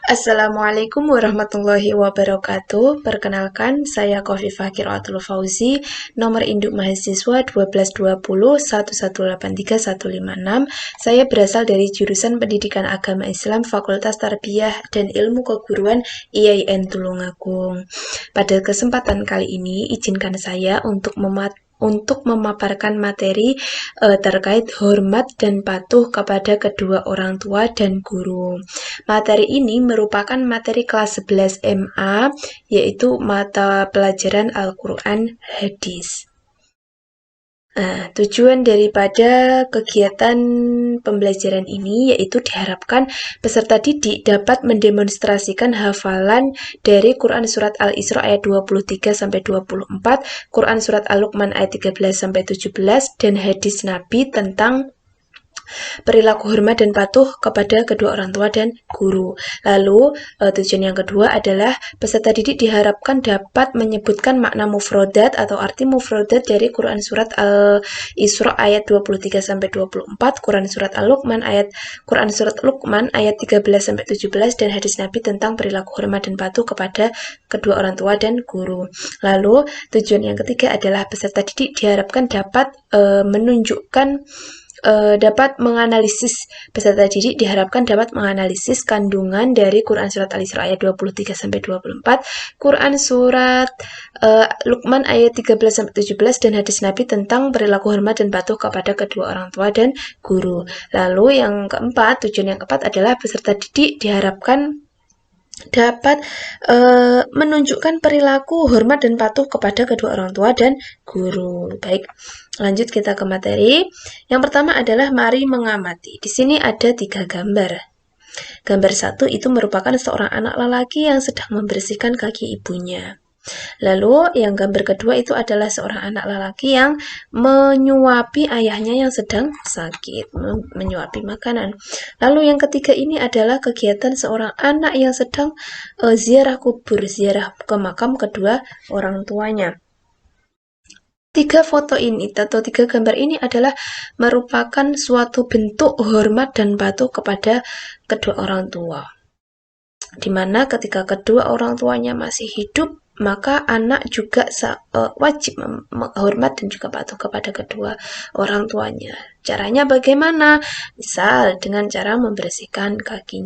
Assalamualaikum warahmatullahi wabarakatuh. Perkenalkan, saya Khofifah Qiraatul Fauzi, nomor induk mahasiswa 122011835156. Saya berasal dari jurusan Pendidikan Agama Islam Fakultas Tarbiyah dan Ilmu Keguruan IAIN Tulungagung. Pada kesempatan kali ini, izinkan saya untuk memaparkan materi terkait hormat dan patuh kepada kedua orang tua dan guru. Materi ini merupakan materi kelas 11 MA, yaitu mata pelajaran Al-Quran Hadis. Tujuan daripada kegiatan pembelajaran ini yaitu diharapkan peserta didik dapat mendemonstrasikan hafalan dari Quran Surat Al-Isra ayat 23-24, Quran Surat Al-Luqman ayat 13-17, dan hadis Nabi tentang perilaku hormat dan patuh kepada kedua orang tua dan guru. Lalu, tujuan yang kedua adalah peserta didik diharapkan dapat menyebutkan makna mufrodat atau arti mufrodat dari Quran Surat Al-Isra ayat 23-24, Quran Surat Al-Luqman ayat 13-17, dan hadis Nabi tentang perilaku hormat dan patuh kepada kedua orang tua dan guru. Lalu, tujuan yang ketiga adalah peserta didik diharapkan dapat peserta didik diharapkan dapat menganalisis kandungan dari Quran Surat Al-Isra ayat 23-24, Quran Surat Luqman ayat 13-17, dan hadis Nabi tentang perilaku hormat dan patuh kepada kedua orang tua dan guru. Lalu tujuan yang keempat adalah peserta didik diharapkan dapat menunjukkan perilaku hormat dan patuh kepada kedua orang tua dan guru. Baik, lanjut kita ke materi. Yang pertama adalah mari mengamati. Di sini ada 3 gambar. Gambar 1 itu merupakan seorang anak lelaki yang sedang membersihkan kaki ibunya. Lalu yang gambar kedua itu adalah seorang anak lelaki yang menyuapi ayahnya yang sedang sakit, menyuapi makanan. Lalu yang ketiga ini adalah kegiatan seorang anak yang sedang ziarah kubur, ziarah ke makam kedua orang tuanya. 3 foto ini atau 3 gambar ini adalah merupakan suatu bentuk hormat dan patuh kepada kedua orang tua, di mana ketika kedua orang tuanya masih hidup, maka anak juga wajib menghormat dan juga patuh kepada kedua orang tuanya. Caranya bagaimana? Misal dengan cara membersihkan kaki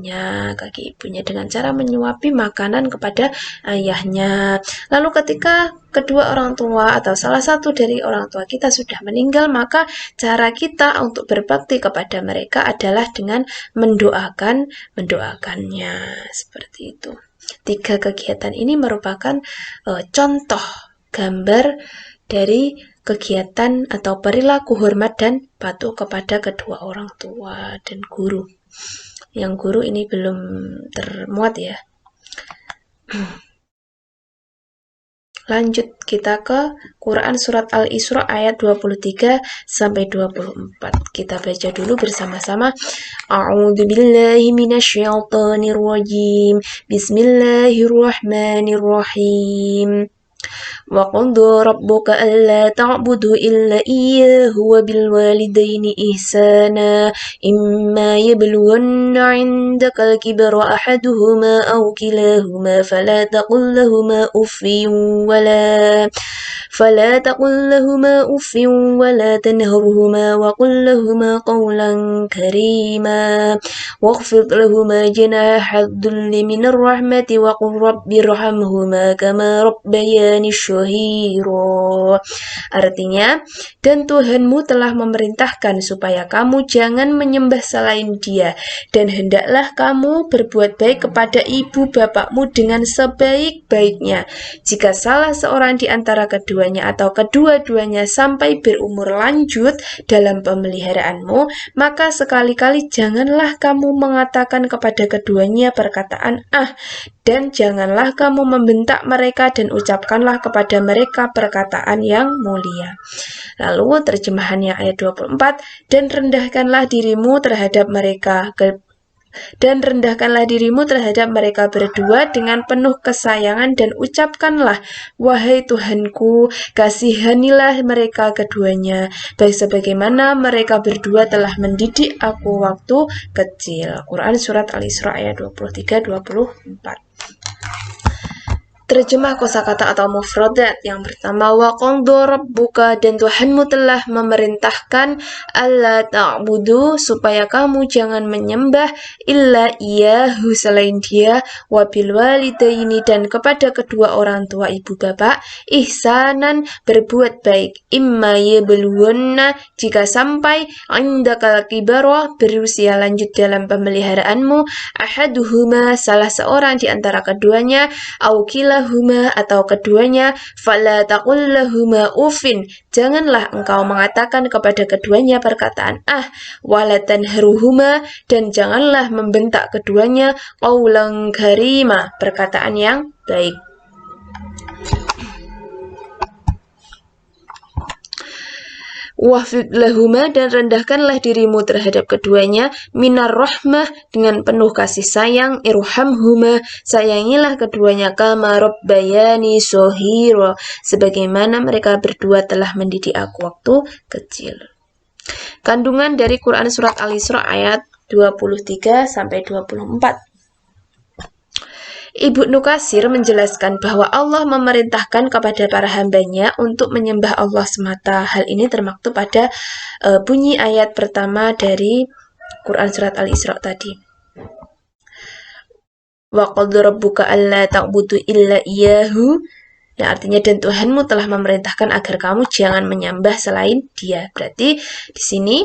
ibunya, dengan cara menyuapi makanan kepada ayahnya. Lalu ketika kedua orang tua atau salah satu dari orang tua kita sudah meninggal, maka cara kita untuk berbakti kepada mereka adalah dengan mendoakannya, seperti itu. 3 kegiatan ini merupakan contoh gambar dari kegiatan atau perilaku hormat dan patuh kepada kedua orang tua dan guru. Yang guru ini belum termuat ya. Lanjut kita ke Quran Surat Al-Isra ayat 23-24. Kita baca dulu bersama-sama. A'udzubillahi minasyaitonirrajim. Bismillahirrahmanirrahim. وَقَضَى رَبُّكَ أَلَّا تَعْبُدُوا إِلَّا إِيَّاهُ وَبِالْوَالِدَيْنِ إِحْسَانًا إِمَّا يَبْلُغَنَّ عِندَكَ الْكِبَرَ أَحَدُهُمَا أَوْ كِلَاهُمَا فلا تقل لهما أف ولا تنهرهما وقل لهما قولا كريما واخفض لهما جناح الذل من الرحمة وقل رب ارحمهما كما ربياني صغيرا. Artinya, dan Tuhanmu telah memerintahkan supaya kamu jangan menyembah selain Dia, dan hendaklah kamu berbuat baik kepada ibu bapakmu dengan sebaik-baiknya. Jika salah seorang di antara keduanya atau kedua-duanya sampai berumur lanjut dalam pemeliharaanmu, maka sekali-kali janganlah kamu mengatakan kepada keduanya perkataan dan janganlah kamu membentak mereka dan ucapkanlah kepada mereka perkataan yang mulia. Lalu terjemahannya ayat 24, dan rendahkanlah dirimu terhadap mereka Dan rendahkanlah dirimu terhadap mereka berdua dengan penuh kesayangan dan ucapkanlah, wahai Tuhanku, kasihanilah mereka keduanya, baik sebagaimana mereka berdua telah mendidik aku waktu kecil. Quran Surat Al-Isra ayat 23-24. Terjemah kosakata atau mufradat. Yang pertama, wa qadha rabbuka, dan Tuhanmu telah memerintahkan alla ta'budu, supaya kamu jangan menyembah illa iyahu, selain dia, wa bil walidaini, dan kepada kedua orang tua ibu bapak, ihsanan, berbuat baik, imma yablughanna, jika sampai indakal kibara, berusia lanjut dalam pemeliharaanmu, ahaduhuma, salah seorang di antara keduanya, au kilahuma, atau keduanya, fala taqul lahuma ufin, janganlah engkau mengatakan kepada keduanya perkataan wala tanharuhuma, dan janganlah membentak keduanya, qaulan karima, perkataan yang baik. Wahfid lahuma, dan rendahkanlah dirimu terhadap keduanya, minar rahmah, dengan penuh kasih sayang, irhamhuma, sayangilah keduanya, kama rabbayani shaghira, sebagaimana mereka berdua telah mendidik aku waktu kecil. Kandungan dari Quran Surat Al-Isra ayat 23-24. Ibnu Katsir menjelaskan bahwa Allah memerintahkan kepada para hambanya untuk menyembah Allah semata. Hal ini termaktub pada bunyi ayat pertama dari Quran Surat Al-Isra tadi. Wa qadha rabbuka alla ta'budu illa iyyahu. Nah, artinya dan Tuhanmu telah memerintahkan agar kamu jangan menyembah selain Dia. Berarti di sini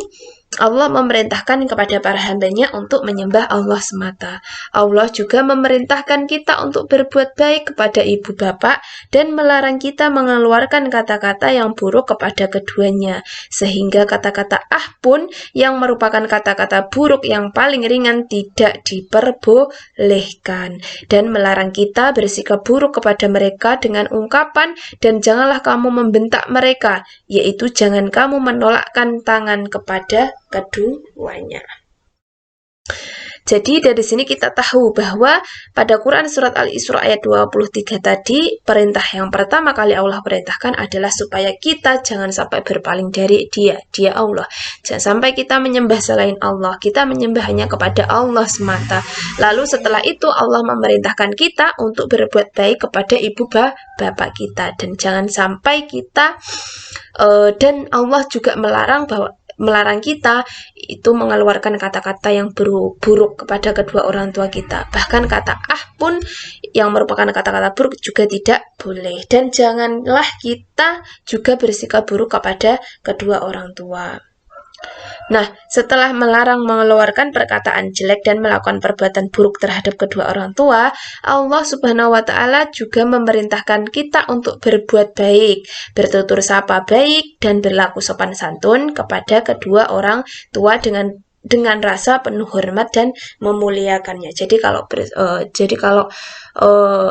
Allah memerintahkan kepada para hambanya untuk menyembah Allah semata. Allah juga memerintahkan kita untuk berbuat baik kepada ibu bapak dan melarang kita mengeluarkan kata-kata yang buruk kepada keduanya. Sehingga kata-kata pun yang merupakan kata-kata buruk yang paling ringan tidak diperbolehkan. Dan melarang kita bersikap buruk kepada mereka dengan ungkapan, dan janganlah kamu membentak mereka, yaitu jangan kamu menolakkan tangan kepada keduanya. Jadi dari sini kita tahu bahwa pada Quran Surat Al-Isra ayat 23 tadi, perintah yang pertama kali Allah perintahkan adalah supaya kita jangan sampai berpaling dari Dia Allah. Jangan sampai kita menyembah selain Allah, kita menyembah hanya kepada Allah semata. Lalu setelah itu Allah memerintahkan kita untuk berbuat baik kepada ibu bapak kita, dan jangan sampai kita dan Allah juga melarang kita itu mengeluarkan kata-kata yang buruk kepada kedua orang tua kita. Bahkan kata pun yang merupakan kata-kata buruk juga tidak boleh. Dan janganlah kita juga bersikap buruk kepada kedua orang tua. Nah, setelah melarang mengeluarkan perkataan jelek dan melakukan perbuatan buruk terhadap kedua orang tua, Allah Subhanahu wa Ta'ala juga memerintahkan kita untuk berbuat baik, bertutur sapa baik, dan berlaku sopan santun kepada kedua orang tua dengan rasa penuh hormat dan memuliakannya. Jadi kalau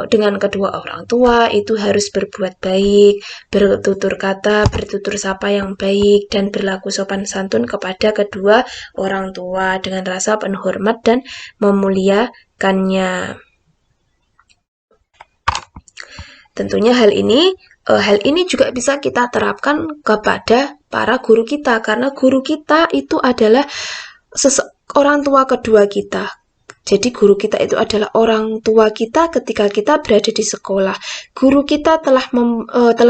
dengan kedua orang tua itu harus berbuat baik, bertutur kata, bertutur sapa yang baik, dan berlaku sopan santun kepada kedua orang tua dengan rasa penuh hormat dan memuliakannya. Tentunya hal ini juga bisa kita terapkan kepada para guru kita, karena guru kita itu adalah orang tua kedua kita. Jadi guru kita itu adalah orang tua kita ketika kita berada di sekolah. Guru kita telah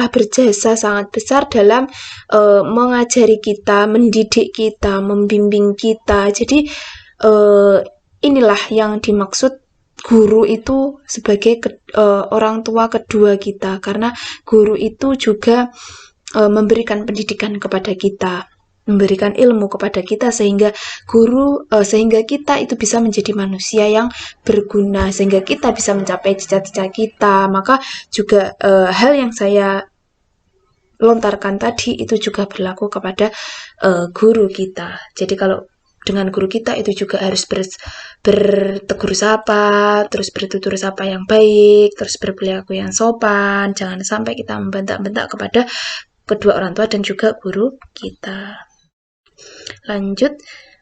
berjasa sangat besar dalam mengajari kita, mendidik kita, membimbing kita. Jadi inilah yang dimaksud guru itu sebagai orang tua kedua kita, karena guru itu juga memberikan pendidikan kepada kita, memberikan ilmu kepada kita, sehingga kita itu bisa menjadi manusia yang berguna, sehingga kita bisa mencapai cita-cita kita. Maka juga hal yang saya lontarkan tadi itu juga berlaku kepada guru kita. Jadi kalau dengan guru kita itu juga harus bertegur sapa, terus bertutur sapa yang baik, terus berperilaku yang sopan. Jangan sampai kita membentak-bentak kepada kedua orang tua dan juga guru kita. Lanjut,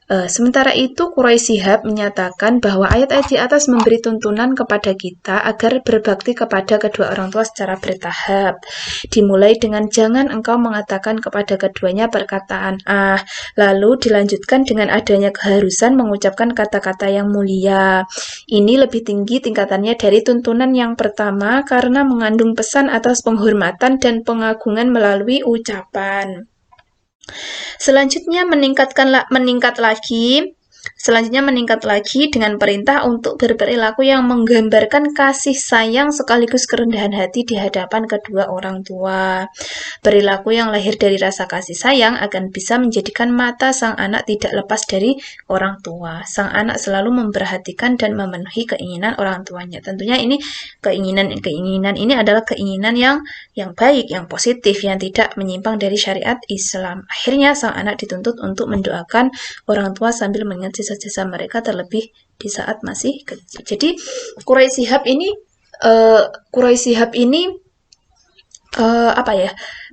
Sementara itu, Quraisy Shihab menyatakan bahwa ayat-ayat di atas memberi tuntunan kepada kita agar berbakti kepada kedua orang tua secara bertahap. Dimulai dengan jangan engkau mengatakan kepada keduanya perkataan ah, lalu dilanjutkan dengan adanya keharusan mengucapkan kata-kata yang mulia. Ini lebih tinggi tingkatannya dari tuntunan yang pertama karena mengandung pesan atas penghormatan dan pengagungan melalui ucapan. Selanjutnya meningkat lagi dengan perintah untuk berperilaku yang menggambarkan kasih sayang sekaligus kerendahan hati di hadapan kedua orang tua. Perilaku yang lahir dari rasa kasih sayang akan bisa menjadikan mata sang anak tidak lepas dari orang tua. Sang anak selalu memperhatikan dan memenuhi keinginan orang tuanya. Tentunya ini keinginan ini adalah keinginan yang baik, yang positif, yang tidak menyimpang dari syariat Islam. Akhirnya sang anak dituntut untuk mendoakan orang tua sambil mengingat jasa-jasa mereka terlebih di saat masih kecil. Jadi Quraisy Shihab ini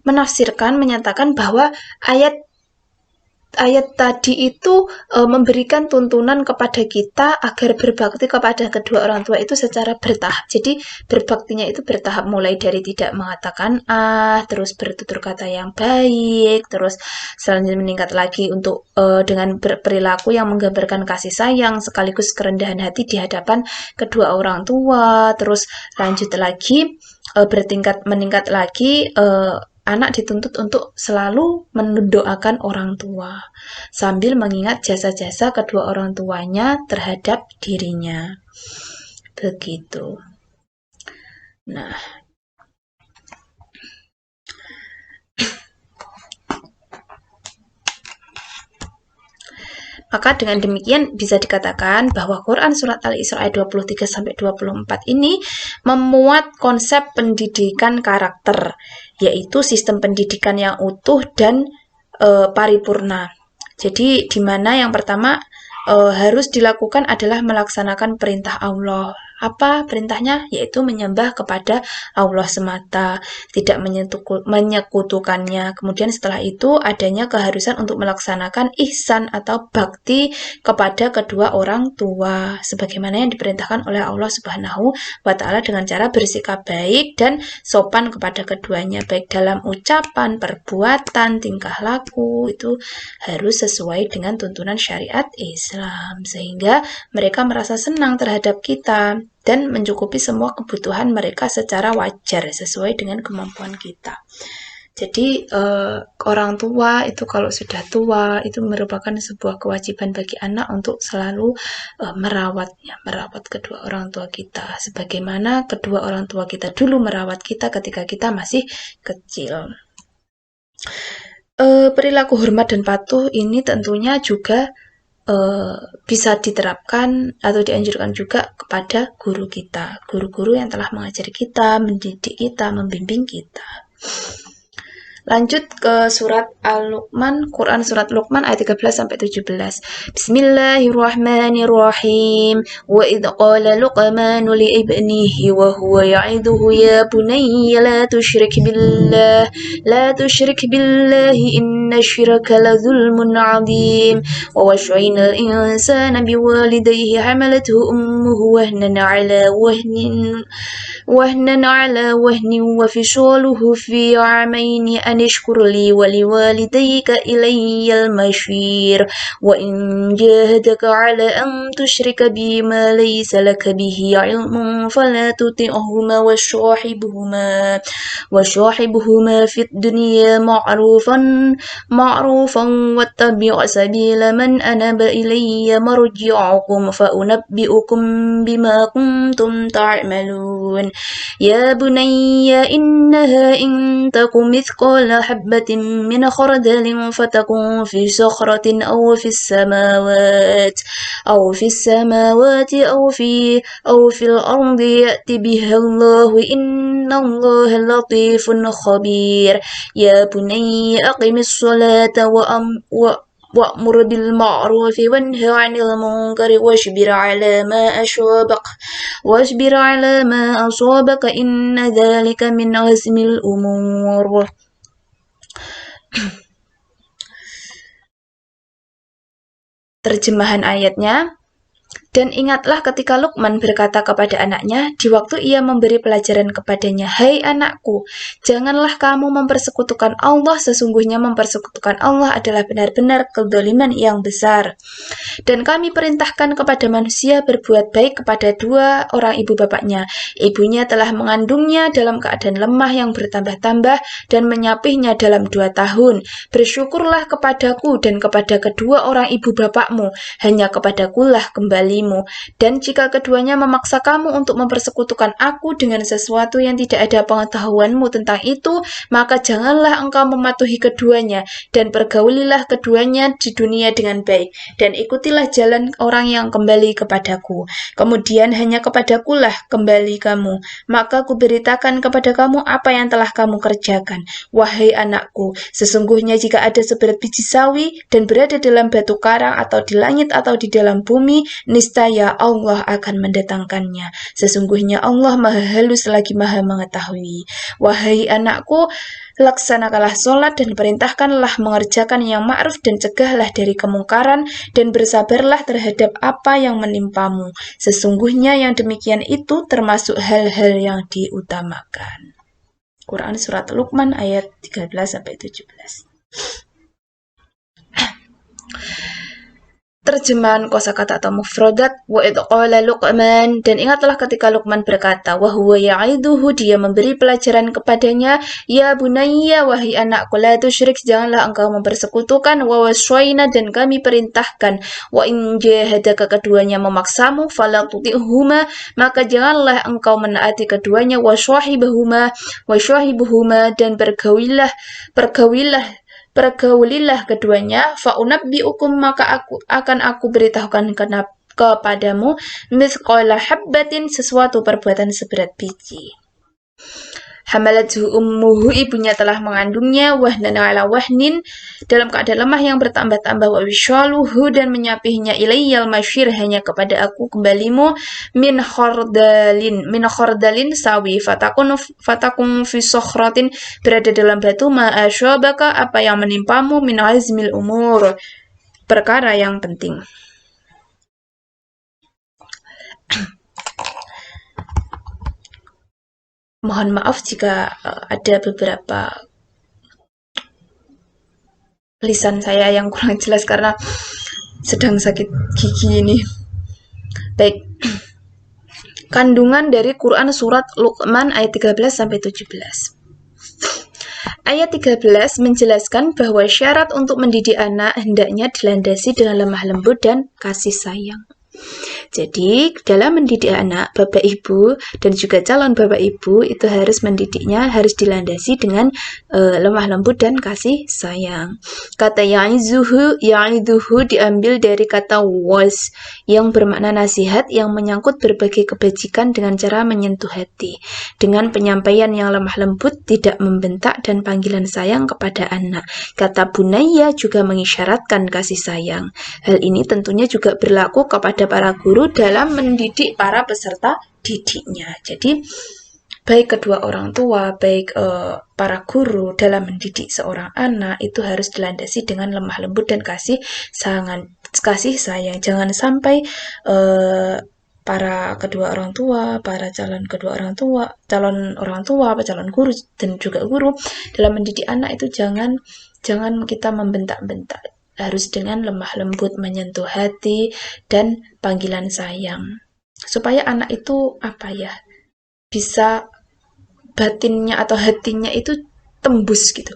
menafsirkan, menyatakan bahwa ayat tadi itu memberikan tuntunan kepada kita agar berbakti kepada kedua orang tua itu secara bertahap. Jadi berbaktinya itu bertahap, mulai dari tidak mengatakan terus bertutur kata yang baik, terus selanjutnya meningkat lagi untuk dengan berperilaku yang menggambarkan kasih sayang sekaligus kerendahan hati di hadapan kedua orang tua. Terus lanjut lagi meningkat lagi, anak dituntut untuk selalu mendoakan orang tua sambil mengingat jasa-jasa kedua orang tuanya terhadap dirinya. Begitu. Nah, maka dengan demikian bisa dikatakan bahwa Quran Surat Al-Isra ayat 23-24 ini memuat konsep pendidikan karakter, yaitu sistem pendidikan yang utuh dan paripurna. Jadi di mana yang pertama harus dilakukan adalah melaksanakan perintah Allah. Apa perintahnya? Yaitu menyembah kepada Allah semata, tidak menyekutukannya. Kemudian setelah itu adanya keharusan untuk melaksanakan ihsan atau bakti kepada kedua orang tua, sebagaimana yang diperintahkan oleh Allah Subhanahu wa Ta'ala dengan cara bersikap baik dan sopan kepada keduanya, baik dalam ucapan, perbuatan, tingkah laku, itu harus sesuai dengan tuntunan syariat Islam, sehingga mereka merasa senang terhadap kita dan mencukupi semua kebutuhan mereka secara wajar sesuai dengan kemampuan kita. Jadi orang tua itu kalau sudah tua itu merupakan sebuah kewajiban bagi anak untuk selalu merawat kedua orang tua kita, sebagaimana kedua orang tua kita dulu merawat kita ketika kita masih kecil. Perilaku hormat dan patuh ini tentunya juga bisa diterapkan atau dianjurkan juga kepada guru kita, guru-guru yang telah mengajari kita, mendidik kita, membimbing kita. Lanjut ke surat Al-Luqman, Quran surat Luqman ayat 13-17. Bismillahirrahmanirrahim. Wa idh qala Luqmanu li ibnihi wa huwa ya'iduhu ya bunayya la tusyrik billahi inna syirka la zulmun 'adzim. Wa wasyayna al-insana biwalidayhi hamalathu ummuhu wahnan 'ala wahnin wa fishaluhu fi 'amayn أن اشكر لي ولوالديك إلي المصير وإن جاهدك على أن تشرك بي ما ليس لك به علم فلا تطعهما وصاحبهما في الدنيا معروفا واتبع سبيل من أناب إلي مرجعكم فأنبئكم بما كنتم تعملون يا بني إنها إن تك مثقال حبة من خردل فتكن في صخرة أو في السماوات أو في الأرض يأت بها الله إن الله لطيف خبير يا بني أقم الصلاة وأمر بالمعروف وانهى عن المنكر واصبر على ما أصابك إن ذلك من عزم الأمور. Terjemahan ayatnya, dan ingatlah ketika Luqman berkata kepada anaknya di waktu ia memberi pelajaran kepadanya, "Hai anakku, janganlah kamu mempersekutukan Allah, sesungguhnya mempersekutukan Allah adalah benar-benar kezaliman yang besar. Dan kami perintahkan kepada manusia berbuat baik kepada dua orang ibu bapaknya. Ibunya telah mengandungnya dalam keadaan lemah yang bertambah-tambah dan menyapihnya dalam 2 tahun. Bersyukurlah kepadaku dan kepada kedua orang ibu bapakmu, hanya kepadakulah kembalimu. Dan jika keduanya memaksa kamu untuk mempersekutukan aku dengan sesuatu yang tidak ada pengetahuanmu tentang itu, maka janganlah engkau mematuhi keduanya, dan pergaulilah keduanya di dunia dengan baik, dan ikutilah jalan orang yang kembali kepadaku. Kemudian hanya kepadakulah kembali kamu, maka kuberitakan kepada kamu apa yang telah kamu kerjakan. Wahai anakku, sesungguhnya jika ada seberat biji sawi dan berada dalam batu karang atau di langit atau di dalam bumi, niscaya Allah akan mendatangkannya. Sesungguhnya Allah Maha Halus lagi Maha Mengetahui. Wahai anakku, laksanakanlah sholat dan perintahkanlah mengerjakan yang ma'ruf dan cegahlah dari kemungkaran dan bersabarlah terhadap apa yang menimpamu. Sesungguhnya yang demikian itu termasuk hal-hal yang diutamakan. Quran Surat Luqman ayat 13-17. Terjemahan kosakata atau mufradat, wa idh qala Luqman, dan ingatlah ketika Luqman berkata, wa huwa ya'iduhu, dia memberi pelajaran kepadanya, ya bunayya, wahai anakku, la tusyrik, janganlah engkau mempersekutukan, wa wasyaina, dan kami perintahkan, wa in jahadaka, keduanya memaksamu, fala tuti'huma, maka janganlah engkau menaati keduanya, wa syahibuhuma, dan pergaulilah keduanya, fa'unabbi'ukum, maka aku beritahukan kepadamu, mithqala habbatin, sesuatu perbuatan seberat biji. Hamalathu ummuhu, ibunya telah mengandungnya, wahnan ala wahnin, dalam keadaan lemah yang bertambah-tambah, wa wishaluhu, dan menyapihnya, ilayyal masyir, hanya kepada aku kembalimu, min khordalin sawi, fatakun fi sokhratin, berada dalam batu, ma'asyabaka, apa yang menimpamu, min azmil umur, perkara yang penting. Mohon maaf jika ada beberapa lisan saya yang kurang jelas karena sedang sakit gigi ini. Baik. Kandungan dari Quran Surat Luqman ayat 13-17. Ayat 13 menjelaskan bahwa syarat untuk mendidik anak hendaknya dilandasi dengan lemah lembut dan kasih sayang. Jadi, dalam mendidik anak, bapak ibu dan juga calon bapak ibu itu harus mendidiknya, harus dilandasi dengan lemah lembut dan kasih sayang. Kata ya'iduhu diambil dari kata was, yang bermakna nasihat yang menyangkut berbagai kebajikan dengan cara menyentuh hati. Dengan penyampaian yang lemah lembut, tidak membentak, dan panggilan sayang kepada anak. Kata bunayya juga mengisyaratkan kasih sayang. Hal ini tentunya juga berlaku kepada para guru dalam mendidik para peserta didiknya. Jadi baik kedua orang tua, baik para guru dalam mendidik seorang anak itu harus dilandasi dengan lemah lembut dan kasih sayang. Jangan sampai para kedua orang tua, para calon orang tua, calon guru dan juga guru dalam mendidik anak itu jangan kita membentak-bentak. Harus dengan lemah lembut, menyentuh hati, dan panggilan sayang. Supaya anak itu bisa batinnya atau hatinya itu tembus gitu.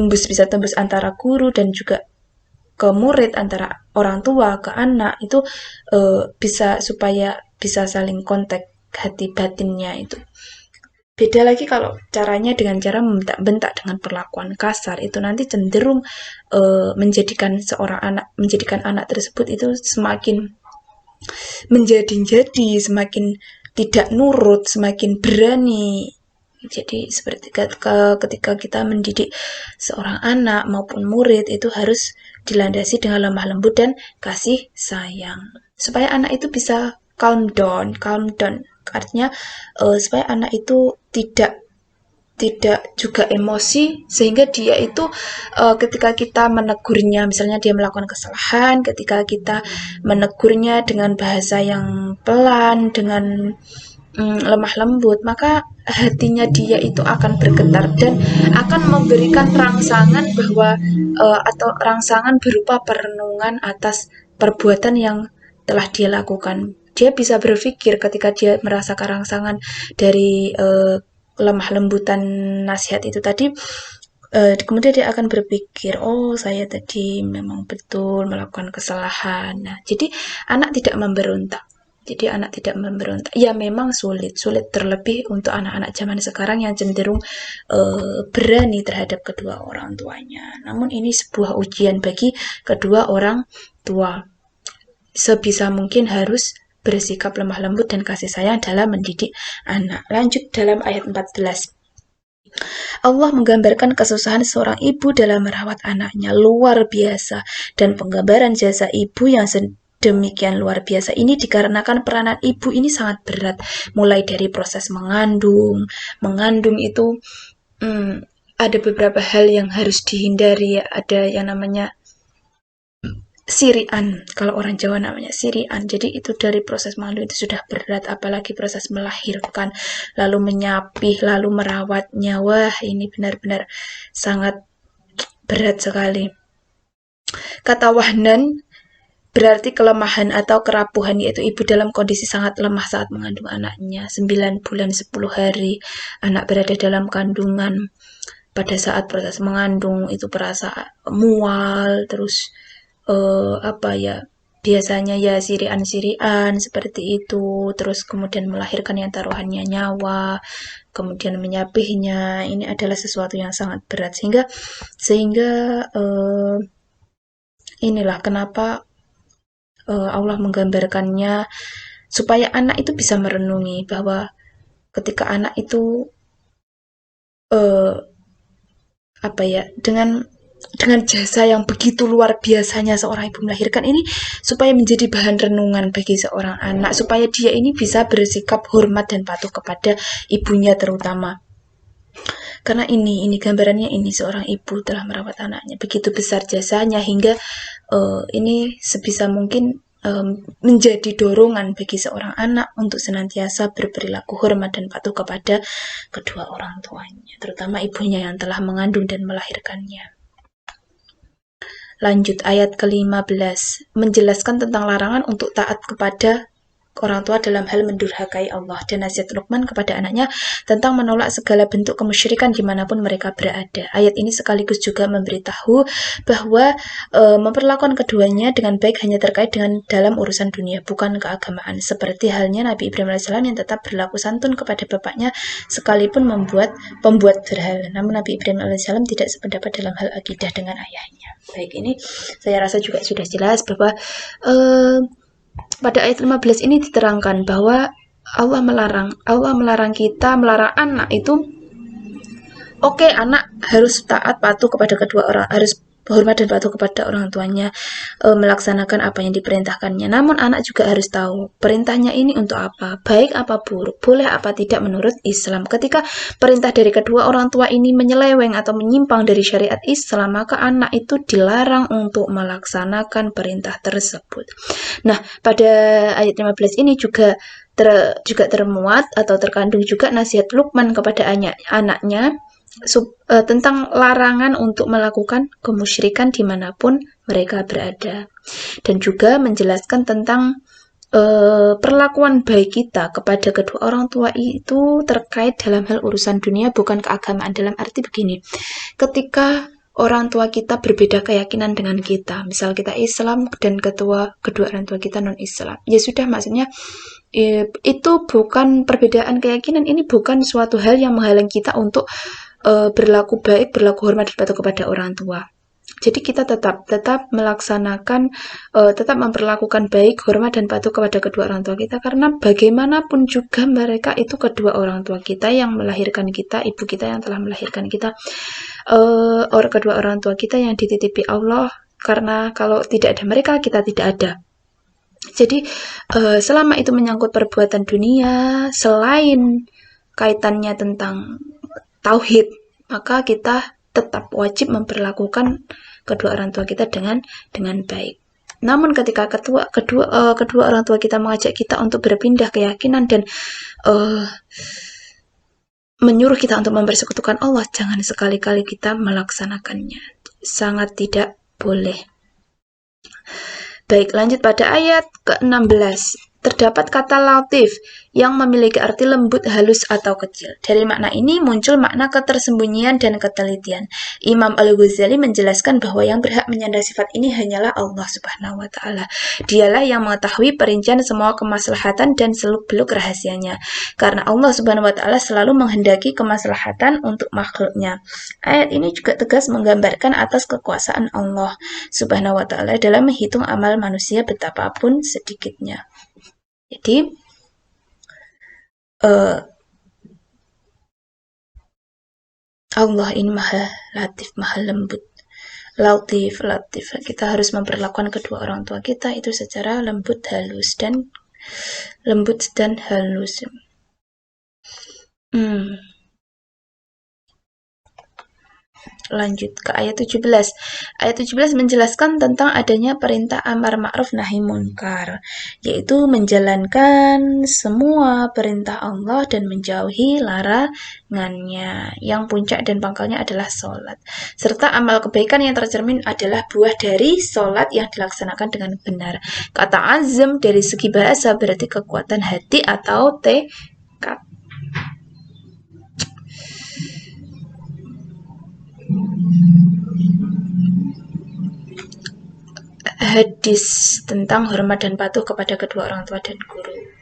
Bisa tembus antara guru dan juga ke murid, antara orang tua ke anak itu supaya bisa saling kontak hati batinnya itu. Beda lagi kalau caranya dengan cara membentak-bentak dengan perlakuan kasar, itu nanti cenderung menjadikan anak tersebut itu semakin menjadi, semakin tidak nurut, semakin berani. Jadi seperti ketika kita mendidik seorang anak maupun murid itu harus dilandasi dengan lemah lembut dan kasih sayang. Supaya anak itu bisa calm down. Artinya supaya anak itu tidak tidak juga emosi, sehingga dia itu ketika kita menegurnya, misalnya dia melakukan kesalahan, ketika kita menegurnya dengan bahasa yang pelan, dengan lemah lembut, maka hatinya dia itu akan bergetar dan akan memberikan rangsangan bahwa atau rangsangan berupa perenungan atas perbuatan yang telah dia lakukan. Dia bisa berpikir ketika dia merasakan rangsangan dari lemah lembutan nasihat itu tadi, kemudian dia akan berpikir, oh saya tadi memang betul melakukan kesalahan. Nah, jadi anak tidak memberontak. Jadi anak tidak memberontak. Ya memang sulit terlebih untuk anak-anak zaman sekarang yang cenderung berani terhadap kedua orang tuanya. Namun ini sebuah ujian bagi kedua orang tua. Sebisa mungkin harus bersikap lemah lembut dan kasih sayang dalam mendidik anak. Lanjut dalam ayat 14. Allah menggambarkan kesusahan seorang ibu dalam merawat anaknya luar biasa, dan penggambaran jasa ibu yang demikian luar biasa ini dikarenakan peranan ibu ini sangat berat, mulai dari proses mengandung itu ada beberapa hal yang harus dihindari, ada yang namanya sirian, kalau orang Jawa namanya sirian. Jadi itu dari proses mengandung itu sudah berat, apalagi proses melahirkan, lalu menyapih, lalu merawatnya. Wah, ini benar-benar sangat berat sekali. Kata wahnan berarti kelemahan atau kerapuhan, yaitu ibu dalam kondisi sangat lemah saat mengandung anaknya. 9 bulan 10 hari anak berada dalam kandungan. Pada saat proses mengandung itu perasa mual, terus biasanya ya sirian-sirian seperti itu, terus kemudian melahirkan yang taruhannya nyawa, kemudian menyapihnya, ini adalah sesuatu yang sangat berat, sehingga inilah kenapa Allah menggambarkannya supaya anak itu bisa merenungi bahwa ketika anak itu dengan jasa yang begitu luar biasanya seorang ibu melahirkan ini, supaya menjadi bahan renungan bagi seorang anak, supaya dia ini bisa bersikap hormat dan patuh kepada ibunya terutama. Karena ini gambarannya, ini seorang ibu telah merawat anaknya, begitu besar jasanya, hingga ini sebisa mungkin menjadi dorongan bagi seorang anak untuk senantiasa berperilaku hormat dan patuh kepada kedua orang tuanya, terutama ibunya yang telah mengandung dan melahirkannya. Lanjut ayat ke-15, menjelaskan tentang larangan untuk taat kepada orang tua dalam hal mendurhakai Allah, dan nasihat Luqman kepada anaknya tentang menolak segala bentuk kemusyrikan dimanapun mereka berada. Ayat ini sekaligus juga memberitahu bahwa memperlakukan keduanya dengan baik hanya terkait dengan dalam urusan dunia, bukan keagamaan, seperti halnya Nabi Ibrahim AS yang tetap berlaku santun kepada bapaknya sekalipun pembuat berhala. Namun Nabi Ibrahim AS tidak sependapat dalam hal akidah dengan ayahnya. Baik, ini saya rasa juga sudah jelas bahwa pada ayat 15 ini diterangkan bahwa Allah melarang kita, melarang anak itu, oke, anak harus taat patuh kepada kedua orang, harus hormat dan patuh kepada orang tuanya, melaksanakan apa yang diperintahkannya. Namun anak juga harus tahu perintahnya ini untuk apa, baik apa buruk, boleh apa tidak menurut Islam. Ketika perintah dari kedua orang tua ini menyeleweng atau menyimpang dari syariat Islam, maka anak itu dilarang untuk melaksanakan perintah tersebut. Nah, pada ayat 15 ini juga termuat atau terkandung juga nasihat Luqman kepada anaknya tentang larangan untuk melakukan kemusyrikan dimanapun mereka berada, dan juga menjelaskan tentang perlakuan baik kita kepada kedua orang tua itu terkait dalam hal urusan dunia, bukan keagamaan. Dalam arti begini, ketika orang tua kita berbeda keyakinan dengan kita, misal kita Islam dan kedua orang tua kita non-Islam, ya sudah, maksudnya itu bukan perbedaan keyakinan, ini bukan suatu hal yang menghalang kita untuk berlaku baik, berlaku hormat dan patuh kepada orang tua. Jadi kita tetap melaksanakan, tetap memperlakukan baik, hormat dan patuh kepada kedua orang tua kita, karena bagaimanapun juga mereka itu kedua orang tua kita yang melahirkan kita, ibu kita yang telah melahirkan kita, kedua orang tua kita yang dititipi Allah, karena kalau tidak ada mereka, kita tidak ada. Jadi selama itu menyangkut perbuatan dunia, selain kaitannya tentang tauhid, maka kita tetap wajib memperlakukan kedua orang tua kita dengan baik. Namun ketika kedua orang tua kita mengajak kita untuk berpindah keyakinan dan menyuruh kita untuk mempersekutukan Allah, jangan sekali-kali kita melaksanakannya. Sangat tidak boleh. Baik, lanjut pada ayat ke-16. Terdapat kata latif yang memiliki arti lembut, halus, atau kecil. Dari makna ini muncul makna ketersembunyian dan ketelitian. Imam Al-Ghazali menjelaskan bahwa yang berhak menyandang sifat ini hanyalah Allah Subhanahu wa Ta'ala. Dialah yang mengetahui perincian semua kemaslahatan dan seluk-beluk rahasianya. Karena Allah Subhanahu wa Ta'ala selalu menghendaki kemaslahatan untuk makhluknya. Ayat ini juga tegas menggambarkan atas kekuasaan Allah Subhanahu wa Ta'ala dalam menghitung amal manusia betapapun sedikitnya. Jadi Allah ini maha latif, maha lembut. Latif. Kita harus memperlakukan kedua orang tua kita itu secara lembut dan halus. Lanjut ke ayat 17. Ayat 17 menjelaskan tentang adanya perintah amar ma'ruf nahi munkar, yaitu menjalankan semua perintah Allah dan menjauhi larangannya, yang puncak dan pangkalnya adalah sholat. Serta amal kebaikan yang tercermin adalah buah dari sholat yang dilaksanakan dengan benar. Kata azam dari segi bahasa berarti kekuatan hati atau tekad. Hadis tentang hormat dan patuh kepada kedua orang tua dan guru.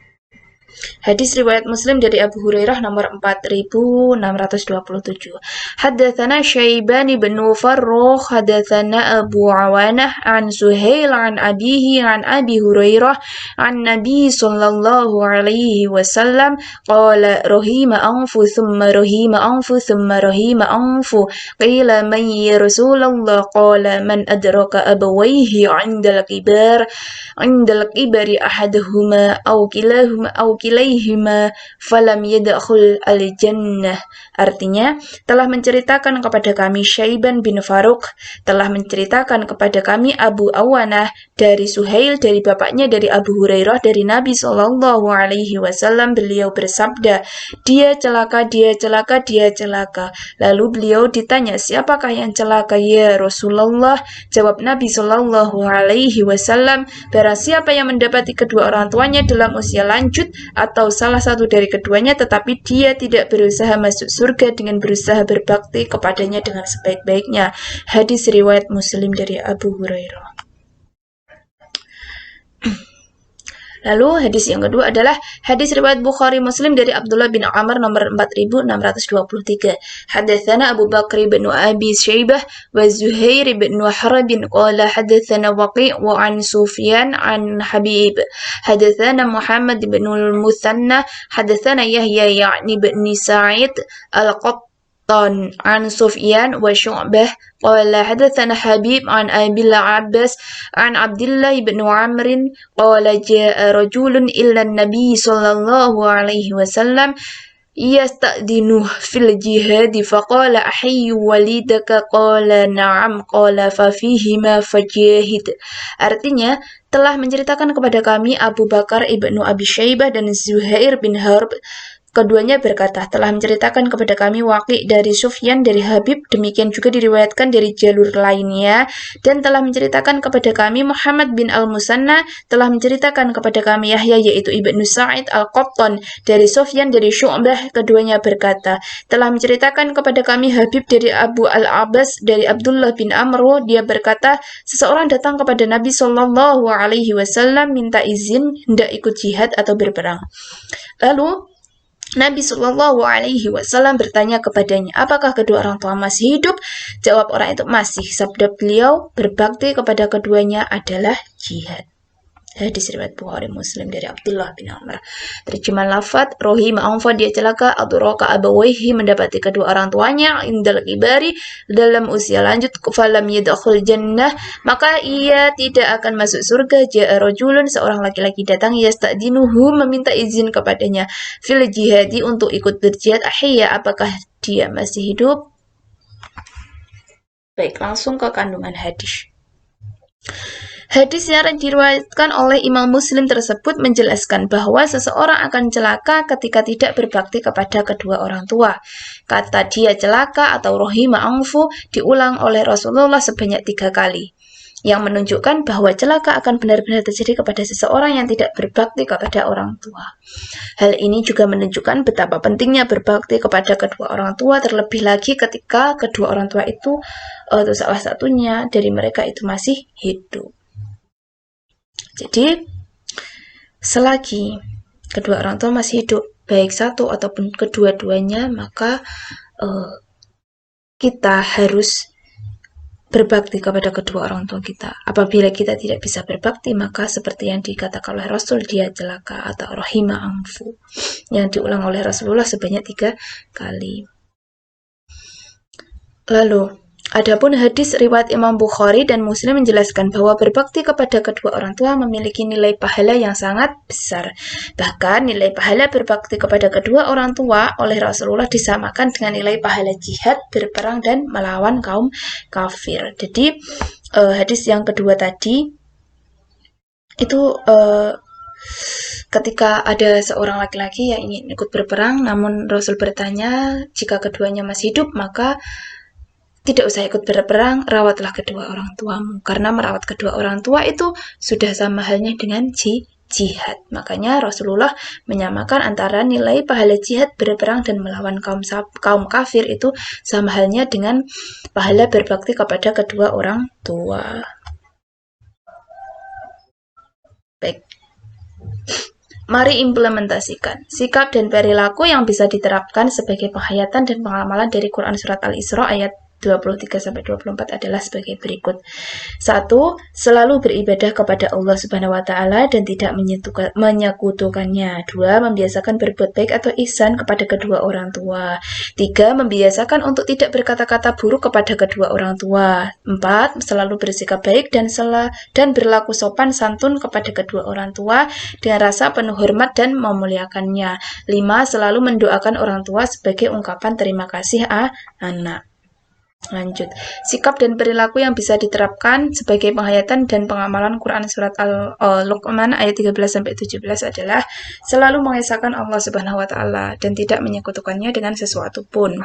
Hadis riwayat Muslim dari Abu Hurairah nomor 4627. Haddatsana Syaiban bin Farrukh, haddatsana Abu Awanah an Suhail an abihi an Abi Hurairah an Nabi sallallahu alaihi wasallam qala rahima anfu thumma rahima anfu thumma rahima anfu qila man ya Rasulullah qala man adraka abawayhi 'inda al-kibari ahaduhuma aw kilahuma aw kilaihima falam yadkhul al-jannah. Artinya, telah menceritakan kepada kami Syaiban bin Farrukh, telah menceritakan kepada kami Abu Awanah dari Suhail dari bapaknya dari Abu Hurairah dari Nabi sallallahu alaihi wasallam, beliau bersabda, dia celaka, dia celaka, dia celaka. Lalu beliau ditanya, siapakah yang celaka ya Rasulullah? Jawab Nabi sallallahu alaihi wasallam, barang siapa yang mendapati kedua orang tuanya dalam usia lanjut atau salah satu dari keduanya tetapi dia tidak berusaha masuk surga dengan berusaha berbakti kepadanya dengan sebaik-baiknya. Hadis riwayat Muslim dari Abu Hurairah. Lalu hadis yang kedua adalah hadis riwayat Bukhari Muslim dari Abdullah bin Amr nomor 4623. Hadatsana Abu Bakr bin Abi Syaibah wa Zuhair bin Harb qala hadatsana Waqi' wa an Sufyan an Habib. Hadatsana Muhammad bin al-Muthanna hadatsana Yahya ya'ni bin Sa'id al-Qattan عن سفيان وشعبة قال حدثنا حبيب عن أبي العباس عن عبد الله بن عمرو قال جاء رجل إلى النبي صلى الله عليه وسلم يستأذنه في الجهاد فقال أحي وليدك قال نعم قال ففيهما فجاهد. Artinya, telah menceritakan kepada kami Abu Bakar ibnu Abi Syaibah dan Zuhair bin Harb. Keduanya berkata, telah menceritakan kepada kami Waqi' dari Sufyan dari Habib, demikian juga diriwayatkan dari jalur lainnya, dan telah menceritakan kepada kami Muhammad bin al-Musanna, telah menceritakan kepada kami Yahya yaitu Ibnu Sa'id al-Qattan dari Sufyan dari Syu'bah, keduanya berkata, telah menceritakan kepada kami Habib dari Abu al-Abbas dari Abdullah bin Amr, dia berkata, seseorang datang kepada Nabi sallallahu alaihi wasallam minta izin hendak ikut jihad atau berperang. Lalu Nabi Shallallahu Alaihi Wasallam bertanya kepadanya, apakah kedua orang tua masih hidup? Jawab orang itu masih. Sabda beliau, berbakti kepada keduanya adalah jihad. Hadis riwayat Bukhari Muslim dari Abdullah bin Amr. Terjemahan lafaz, rohima anfa dia celaka, adraka abawaihi mendapati kedua orang tuanya, indal kibari dalam usia lanjut, falam yadkhul jannah maka ia tidak akan masuk surga. Ja'a rajulun seorang laki-laki datang, yasta'dinuhu meminta izin kepadanya, fil jihadi untuk ikut berjihad. Ahiyya apakah dia masih hidup. Baik, langsung ke kandungan hadis. Hadis yang diriwayatkan oleh Imam Muslim tersebut menjelaskan bahwa seseorang akan celaka ketika tidak berbakti kepada kedua orang tua. Kata dia celaka atau rohima angfu diulang oleh Rasulullah sebanyak 3 kali, yang menunjukkan bahwa celaka akan benar-benar terjadi kepada seseorang yang tidak berbakti kepada orang tua. Hal ini juga menunjukkan betapa pentingnya berbakti kepada kedua orang tua, terlebih lagi ketika kedua orang tua itu atau salah satunya dari mereka itu masih hidup. Jadi, selagi kedua orang tua masih hidup, baik satu ataupun kedua-duanya, maka kita harus berbakti kepada kedua orang tua kita. Apabila kita tidak bisa berbakti, maka seperti yang dikatakan oleh Rasul, dia celaka atau rohima angfu, yang diulang oleh Rasulullah sebanyak 3 kali. Lalu, adapun hadis riwayat Imam Bukhari dan Muslim menjelaskan bahwa berbakti kepada kedua orang tua memiliki nilai pahala yang sangat besar. Bahkan nilai pahala berbakti kepada kedua orang tua oleh Rasulullah disamakan dengan nilai pahala jihad, berperang dan melawan kaum kafir. Jadi hadis yang kedua tadi itu ketika ada seorang laki-laki yang ingin ikut berperang, namun Rasul bertanya, jika keduanya masih hidup, maka tidak usah ikut berperang, rawatlah kedua orang tuamu. Karena merawat kedua orang tua itu sudah sama halnya dengan jihad. Makanya Rasulullah menyamakan antara nilai pahala jihad, berperang dan melawan kaum kafir itu sama halnya dengan pahala berbakti kepada kedua orang tua. Baik. Mari implementasikan sikap dan perilaku yang bisa diterapkan sebagai penghayatan dan pengamalan dari Quran Surat Al-Isra ayat 23-24 adalah sebagai berikut. 1. Selalu beribadah kepada Allah Subhanahu wa Ta'ala dan tidak menyekutukannya. 2. Membiasakan berbuat baik atau ihsan kepada kedua orang tua. 3. Membiasakan untuk tidak berkata-kata buruk kepada kedua orang tua. 4. Selalu bersikap baik dan berlaku sopan santun kepada kedua orang tua dengan rasa penuh hormat dan memuliakannya. 5. Selalu mendoakan orang tua sebagai ungkapan terima kasih anak. Lanjut, sikap dan perilaku yang bisa diterapkan sebagai penghayatan dan pengamalan Quran Surat Al-Luqman ayat 13-17 adalah selalu mengesahkan Allah Subhanahu wa Ta'ala dan tidak menyekutukannya dengan sesuatu pun.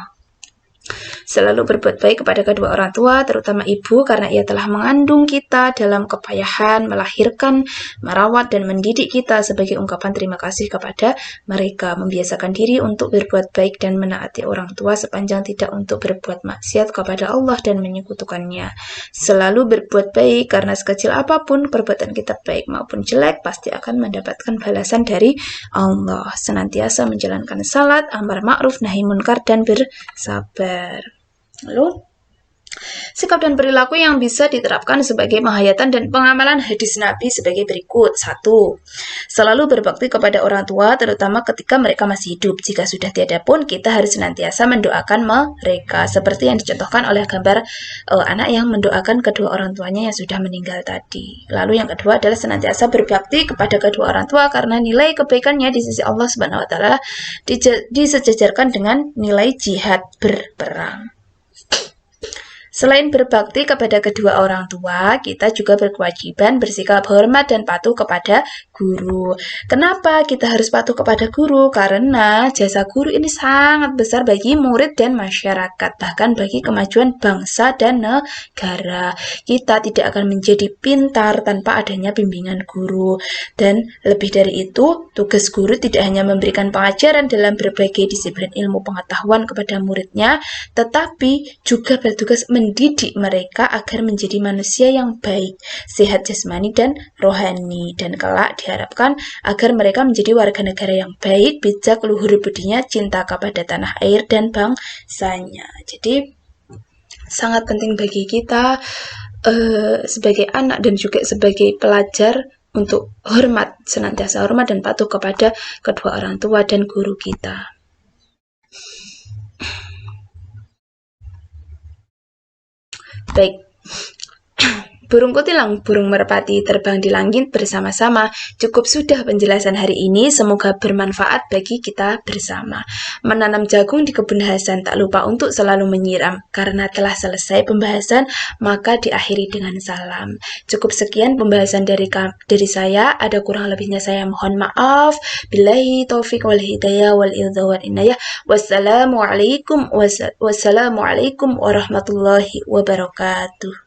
Selalu berbuat baik kepada kedua orang tua, terutama ibu, karena ia telah mengandung kita dalam kepayahan, melahirkan, merawat, dan mendidik kita sebagai ungkapan terima kasih kepada mereka. Membiasakan diri untuk berbuat baik dan menaati orang tua sepanjang tidak untuk berbuat maksiat kepada Allah dan menyekutukannya. Selalu berbuat baik karena sekecil apapun perbuatan kita baik maupun jelek pasti akan mendapatkan balasan dari Allah. Senantiasa menjalankan salat, amar ma'ruf, nahi munkar, dan bersabar. Lalu, sikap dan perilaku yang bisa diterapkan sebagai penghayatan dan pengamalan hadis Nabi sebagai berikut. 1. Selalu berbakti kepada orang tua, terutama ketika mereka masih hidup. Jika sudah tiada pun, kita harus senantiasa mendoakan mereka, seperti yang dicontohkan oleh gambar anak yang mendoakan kedua orang tuanya yang sudah meninggal tadi. Lalu yang kedua adalah senantiasa berbakti kepada kedua orang tua karena nilai kebaikannya di sisi Allah Subhanahu wa Ta'ala disejajarkan dengan nilai jihad, berperang. Selain berbakti kepada kedua orang tua, kita juga berkewajiban bersikap hormat dan patuh kepada guru. Kenapa kita harus patuh kepada guru? Karena jasa guru ini sangat besar bagi murid dan masyarakat, bahkan bagi kemajuan bangsa dan negara. Kita tidak akan menjadi pintar tanpa adanya bimbingan guru. Dan lebih dari itu, tugas guru tidak hanya memberikan pengajaran dalam berbagai disiplin ilmu pengetahuan kepada muridnya, tetapi juga bertugas mendidik mereka agar menjadi manusia yang baik, sehat jasmani dan rohani, dan kelak diharapkan agar mereka menjadi warga negara yang baik, bijak, luhur budinya, cinta kepada tanah air dan bangsanya. Jadi sangat penting bagi kita sebagai anak dan juga sebagai pelajar untuk senantiasa hormat dan patuh kepada kedua orang tua dan guru kita. Baik, burung kutilang, burung merpati terbang di langit bersama-sama. Cukup sudah penjelasan hari ini, semoga bermanfaat bagi kita bersama. Menanam jagung di kebun Hasan, tak lupa untuk selalu menyiram. Karena telah selesai pembahasan, maka diakhiri dengan salam. Cukup sekian pembahasan dari saya, ada kurang lebihnya saya mohon maaf. Billahi taufiq wal hidayah wal idha wal inayah. Wassalamualaikum warahmatullahi wabarakatuh.